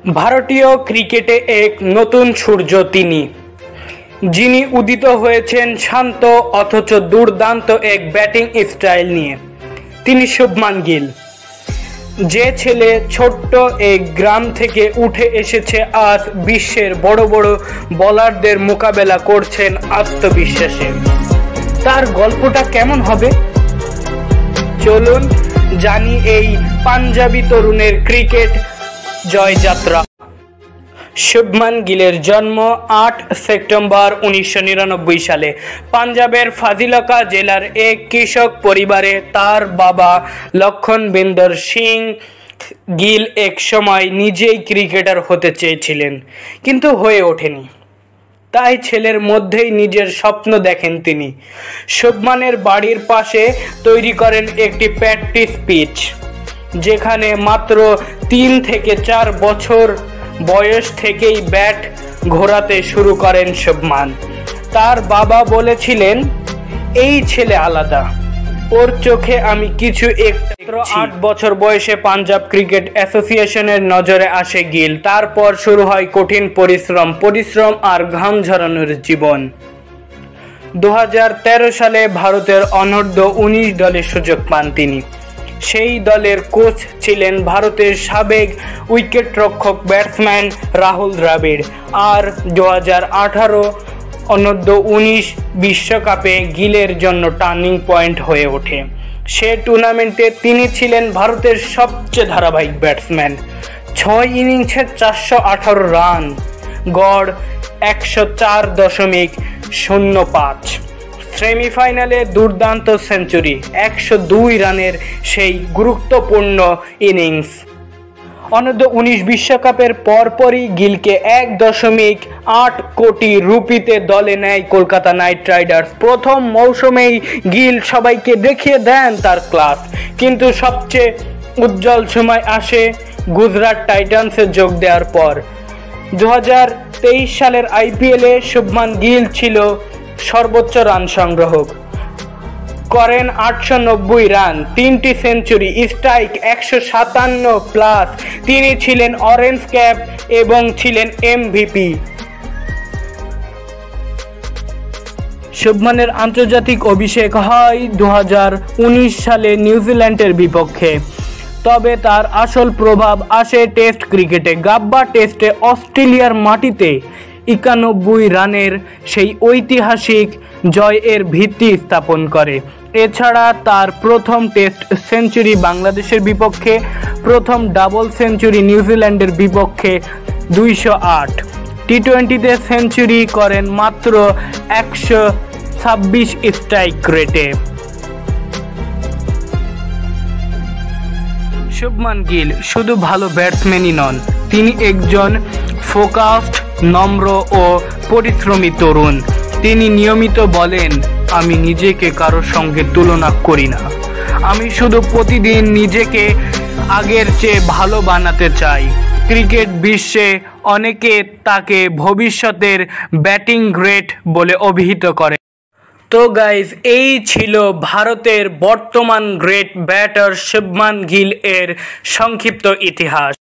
ভারতীয় ক্রিকেটে এক নতুন সূর্য তিনি, যিনি উদিত হয়েছেন শান্ত অথচ দুর্দান্ত এক ব্যাটিং স্টাইল নিয়ে। তিনি শুভমান গিল, যে ছেলে ছোট্ট এক গ্রাম থেকে উঠে এসেছে আজ বিশ্বের বড় বড় বোলারদের মোকাবেলা করছেন আত্মবিশ্বাসে। তার গল্পটা কেমন হবে? চলুন জানি এই পাঞ্জাবি তরুণের ক্রিকেট জয়যাত্রা। শুভমান গিলের জন্ম 8 সেপ্টেম্বর 1999 সালে পাঞ্জাবের ফাজিলকা জেলার এক কৃষক পরিবারে। তার বাবা লক্ষণবিন্দর সিং গিল এক সময় নিজেই ক্রিকেটার হতে চেয়েছিলেন, কিন্তু হয়ে ওঠেনি। তাই ছেলের মধ্যেই নিজের স্বপ্ন দেখেন তিনি। শুভমানের বাড়ির পাশে তৈরি করেন একটি প্র্যাকটিস পিচ, যেখানে মাত্র 3 থেকে 4 বছর বয়স থেকেই ব্যাট ঘোরাতে শুরু করেন শুভমান। তার বাবা বলেছিলেন, এই ছেলে আলাদা, ওর চোখে আমি কিছু একটা। 8 বছর বয়সে পাঞ্জাব ক্রিকেট অ্যাসোসিয়েশনের নজরে আসে গিল। তারপর শুরু হয় কঠিন পরিশ্রম আর ঘাম ঝরানোর জীবন। 2013 সালে ভারতের অনূর্ধ্ব-19 দলে সুযোগ পান তিনি। সেই দলের কোচ ছিলেন ভারতের সাবেক উইকেটরক্ষক ব্যাটসম্যান রাহুল দ্রাবিড়। আর 2018 অনূর্ধ্ব-19 বিশ্বকাপে গিলের জন্য টার্নিং পয়েন্ট হয়ে ওঠে। সে টুর্নামেন্টে তিনি ছিলেন ভারতের সবচেয়ে ধারাবাহিক ব্যাটসম্যান। 6 ইনিংসে 418 রান, গড় 104.05। সেমিফাইনালে দুর্দান্ত সেঞ্চুরি, 102 রানের সেই গুরুত্বপূর্ণ ইনিংস। অনূর্ধ্ব-19 বিশ্বকাপের পরপরই গিলকে 1.8 কোটি রুপিতে দলে নেয় কলকাতা নাইট রাইডার্স। প্রথম মৌসুমেই গিল সবাইকে দেখিয়ে দেন তার ক্লাস, কিন্তু সবচেয়ে উজ্জ্বল সময় আসে গুজরাট টাইটান্সে যোগ দেওয়ার পর। 2023 সালের আইপিএলে শুভমান গিল ছিল সর্বোচ্চ রান সংগ্রাহক, করেন 890 রান, 3টি সেঞ্চুরি, স্ট্রাইক 157+। তিনি ছিলেন অরেঞ্জ ক্যাপ এবং ছিলেন এমভিপি। শুভমানের আন্তর্জাতিক অভিষেক হয় 2019 সালে নিউজিল্যান্ডের বিপক্ষে। তবে তার আসল প্রভাব আসে টেস্ট ক্রিকেটে। গাব্বা টেস্টে অস্ট্রেলিয়ার মাটিতে 91 রানের সেই ঐতিহাসিক জয়ের ভিত্তি স্থাপন করে। এছাড়া তার প্রথম টেস্ট সেঞ্চুরি বাংলাদেশের বিপক্ষে, প্রথম ডাবল সেঞ্চুরি নিউজিল্যান্ডের বিপক্ষে 208। টি-20তে সেঞ্চুরি করেন মাত্র 126 স্ট্রাইক রেটে। শুভমান গিল শুধু ভালো ব্যাটসম্যানই নন, তিনি একজন ফোকাসড, নম্র ও পরিশ্রমী তরুণ। তিনি নিয়মিত বলেন, আমি নিজেকে কারোর সঙ্গে তুলনা করি না, আমি শুধু প্রতিদিন নিজেকে আগের চেয়ে ভালো বানাতে চাই। ক্রিকেট বিশ্বে অনেকে তাকে ভবিষ্যতের ব্যাটিং গ্রেট বলে অভিহিত করে। তো গাইজ, এই ছিল ভারতের বর্তমান গ্রেট ব্যাটার শুভমান গিল এর সংক্ষিপ্ত ইতিহাস।